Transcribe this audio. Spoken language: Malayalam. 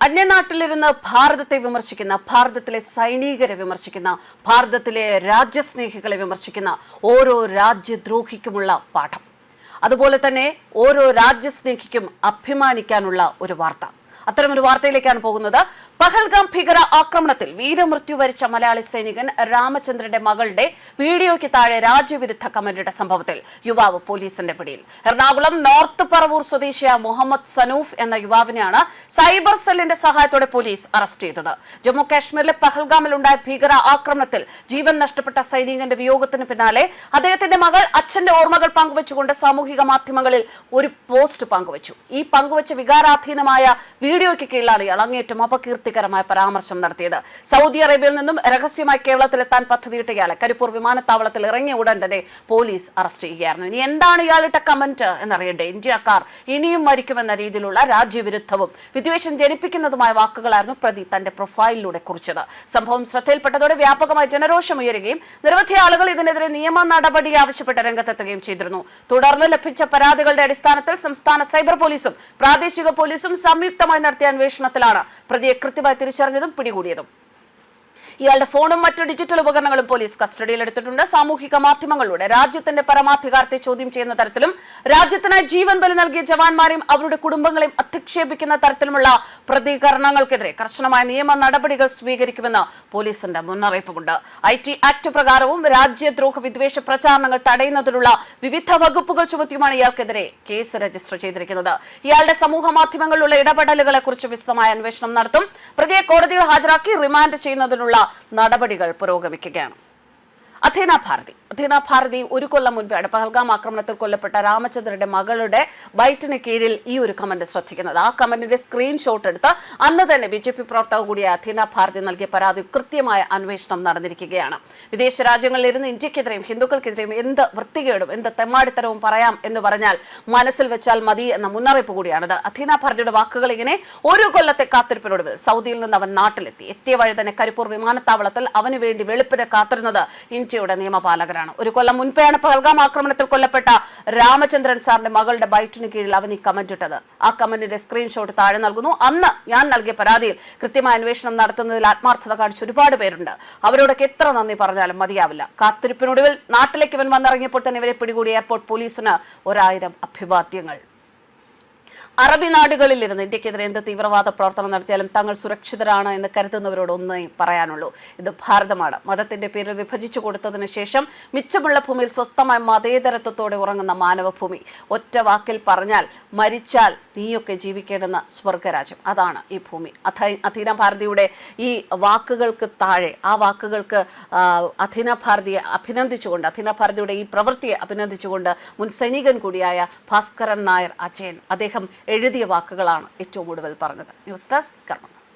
അന്യനാട്ടിലിരുന്ന് ഭാരതത്തെ വിമർശിക്കുന്ന, ഭാരതത്തിലെ സൈനികരെ വിമർശിക്കുന്ന, ഭാരതത്തിലെ രാജ്യസ്നേഹികളെ വിമർശിക്കുന്ന ഓരോ രാജ്യദ്രോഹിക്കുമുള്ള പാഠം. അതുപോലെ തന്നെ ഓരോ രാജ്യസ്നേഹിക്കും അഭിമാനിക്കാനുള്ള ഒരു വാർത്ത. അത്തരമൊരു വാർത്തയിലേക്കാണ് പോകുന്നത്. പഹൽഗാം ഭീകര ആക്രമണത്തിൽ വീരമൃത്യു വരിച്ച മലയാളി സൈനികൻ രാമചന്ദ്രന്റെ മകളുടെ വീഡിയോയ്ക്ക് താഴെ രാജ്യവിരുദ്ധ കമന്റിട്ട സംഭവത്തിൽ യുവാവ് പോലീസിന്റെ പിടിയിൽ. എറണാകുളം നോർത്ത് പറവൂർ സ്വദേശിയായ മുഹമ്മദ് സനൂഫ് എന്ന യുവാവിനെയാണ് സൈബർ സെല്ലിന്റെ സഹായത്തോടെ പോലീസ് അറസ്റ്റ് ചെയ്തത്. ജമ്മു കാശ്മീരിലെ പഹൽഗാമിലുണ്ടായ ഭീകര ആക്രമണത്തിൽ ജീവൻ നഷ്ടപ്പെട്ട സൈനികന്റെ വിയോഗത്തിന് പിന്നാലെ അദ്ദേഹത്തിന്റെ മകൾ അച്ഛന്റെ ഓർമ്മകൾ പങ്കുവച്ചുകൊണ്ട് സാമൂഹിക മാധ്യമങ്ങളിൽ ഒരു പോസ്റ്റ് പങ്കുവച്ചു. ഈ പങ്കുവച്ച വികാരാധീനമായ വീഡിയോയ്ക്ക് കീഴിലാണ് ഇയാൾ അങ്ങേറ്റം അപകീർത്തികരമായ പരാമർശം നടത്തിയത്. സൗദി അറേബ്യയിൽ നിന്നും രഹസ്യമായി കേരളത്തിലെത്താൻ പദ്ധതിയിട്ട ഇയാളെ കരിപ്പൂർ വിമാനത്താവളത്തിൽ ഇറങ്ങിയ ഉടൻ തന്നെ പോലീസ് അറസ്റ്റ് ചെയ്യുകയായിരുന്നു. ഇനി എന്താണ് ഇയാളുടെ കമന്റ് എന്നറിയണ്ടേ? ഇന്ത്യക്കാർ ഇനിയും മരിക്കുമെന്ന രീതിയിലുള്ള രാജ്യവിരുദ്ധവും വിദ്വേഷം ജനിപ്പിക്കുന്നതുമായ വാക്കുകളായിരുന്നു പ്രതി തന്റെ പ്രൊഫൈലിലൂടെ കുറിച്ചത്. സംഭവം ശ്രദ്ധയിൽപ്പെട്ടതോടെ വ്യാപകമായി ജനരോഷം ഉയരുകയും നിരവധി ആളുകൾ ഇതിനെതിരെ നിയമ നടപടി ആവശ്യപ്പെട്ട് രംഗത്തെത്തുകയും ചെയ്തിരുന്നു. തുടർന്ന് ലഭിച്ച പരാതികളുടെ അടിസ്ഥാനത്തിൽ സംസ്ഥാന സൈബർ പോലീസും പ്രാദേശിക പോലീസും സംയുക്തമായി നടത്തിയ അന്വേഷണത്തിലാണ് പ്രതിയെ കൃത്യമായി തിരിച്ചറിഞ്ഞതും പിടികൂടിയതും. ഇയാളുടെ ഫോണും മറ്റു ഡിജിറ്റൽ ഉപകരണങ്ങളും പോലീസ് കസ്റ്റഡിയിലെടുത്തിട്ടുണ്ട്. സാമൂഹിക മാധ്യമങ്ങളിലൂടെ രാജ്യത്തിന്റെ പരമാധികാരത്തെ ചോദ്യം ചെയ്യുന്ന തരത്തിലും രാജ്യത്തിനായി ജീവൻ ബലി നൽകിയ ജവാന്മാരെയും അവരുടെ കുടുംബങ്ങളെയും അധിക്ഷേപിക്കുന്ന തരത്തിലുമുള്ള പ്രതികരണങ്ങൾക്കെതിരെ കർശനമായ നിയമ നടപടികൾ സ്വീകരിക്കുമെന്ന് പോലീസിന്റെ മുന്നറിയിപ്പുമുണ്ട്. IT ആക്ട് പ്രകാരവും രാജ്യദ്രോഹ വിദ്വേഷ പ്രചാരണങ്ങൾ തടയുന്നതിനുള്ള വിവിധ വകുപ്പുകൾ ചുമത്തിയുമാണ് ഇയാൾക്കെതിരെ കേസ് രജിസ്റ്റർ ചെയ്തിരിക്കുന്നത്. ഇയാളുടെ സമൂഹ മാധ്യമങ്ങളിലുള്ള ഇടപെടലുകളെ കുറിച്ച് വിശദമായ അന്വേഷണം നടത്തും. പ്രതിയെ കോടതിയിൽ ഹാജരാക്കി റിമാൻഡ് ചെയ്യുന്നതിനുള്ള നടപടികൾ പുരോഗമിക്കുകയാണ്. അഥീന ഭാരതി ഒരു കൊല്ലം മുൻപാണ് പഹൽഗാം ആക്രമണത്തിൽ കൊല്ലപ്പെട്ട രാമചന്ദ്രന്റെ മകളുടെ ബൈറ്റിന് കീഴിൽ ഈ ഒരു കമന്റ് ശ്രദ്ധിക്കുന്നത്. ആ കമന്റിന്റെ സ്ക്രീൻഷോട്ട് എടുത്ത് അന്ന് തന്നെ BJP പ്രവർത്തക കൂടിയ അഥീന ഭാരതി നൽകിയ പരാതി കൃത്യമായ അന്വേഷണം നടന്നിരിക്കുകയാണ്. വിദേശ രാജ്യങ്ങളിൽ ഇരുന്ന് ഇന്ത്യക്കെതിരെയും ഹിന്ദുക്കൾക്കെതിരെയും എന്ത് വൃത്തികേടും എന്ത് തെമ്മാടിത്തരവും പറയാം എന്ന് പറഞ്ഞാൽ മനസ്സിൽ വെച്ചാൽ മതി എന്ന മുന്നറിയിപ്പ് കൂടിയാണിത്. അഥീന ഭാരതിയുടെ വാക്കുകൾ ഇങ്ങനെ: ഒരു കൊല്ലത്തെ കാത്തിരിപ്പിനൊടുവിൽ സൗദിയിൽ നിന്ന് അവൻ നാട്ടിലെത്തി. എത്തിയ വഴി തന്നെ കരിപ്പൂർ വിമാനത്താവളത്തിൽ അവന് വേണ്ടി വെളുപ്പിന് കാത്തിരുന്നത് ഇന്ത്യയുടെ നിയമപാലകരാണ്. ഒരു കൊല്ലം മുൻപെയാണ് പഹൽഗാം ആക്രമണത്തിൽ കൊല്ലപ്പെട്ട രാമചന്ദ്രൻ സാറിന്റെ മകളുടെ ബൈറ്റിന് കീഴിൽ അവൻ ഈ കമന്റ് ഇട്ടത്. ആ കമന്റിന്റെ സ്ക്രീൻഷോട്ട് താഴെ നൽകുന്നു. അന്ന് ഞാൻ നൽകിയ പരാതിയിൽ കൃത്യമായ അന്വേഷണം നടത്തുന്നതിൽ ആത്മാർത്ഥത കാണിച്ച ഒരുപാട് പേരുണ്ട്. അവരോടൊക്കെ എത്ര നന്ദി പറഞ്ഞാലും മതിയാവില്ല. കാത്തിരിപ്പിനൊടുവിൽ നാട്ടിലേക്ക് ഇവൻ വന്നിറങ്ങിയപ്പോൾ തന്നെ ഇവരെ പിടികൂടി എയർപോർട്ട് പോലീസിന് 1000 അഭിവാദ്യങ്ങൾ. അറബി നാടുകളിലിരുന്ന് ഇന്ത്യക്കെതിരെ എന്ത് തീവ്രവാദ പ്രവർത്തനം നടത്തിയാലും തങ്ങൾ സുരക്ഷിതരാണ് എന്ന് കരുതുന്നവരോട് ഒന്നേ പറയാനുള്ളൂ: ഇത് ഭാരതമാണ്. മതത്തിന്റെ പേരിൽ വിഭജിച്ചു കൊടുത്തതിന് ശേഷം മിച്ചമുള്ള ഭൂമിയിൽ സ്വസ്ഥമായ മതേതരത്വത്തോടെ ഉറങ്ങുന്ന മാനവഭൂമി. ഒറ്റ വാക്കിൽ പറഞ്ഞാൽ മരിച്ചാൽ നീയൊക്കെ ജീവിക്കേണ്ടുന്ന സ്വർഗരാജ്യം, അതാണ് ഈ ഭൂമി. അഥീന ഭാരതിയുടെ ഈ വാക്കുകൾക്ക് താഴെ, ആ വാക്കുകൾക്ക് അഥീന ഭാരതിയെ അഭിനന്ദിച്ചുകൊണ്ട്, അഥീന ഭാരതിയുടെ ഈ പ്രവൃത്തിയെ അഭിനന്ദിച്ചുകൊണ്ട് മുൻ സൈനികൻ കൂടിയായ ഭാസ്കരൻ നായർ അജയൻ അദ്ദേഹം എഴുതിയ വാക്കുകളാണ് ഏറ്റവും കൂടുതൽ പറഞ്ഞത്. ന്യൂസ് ഡെസ്ക് കർമ്മ ന്യൂസ്.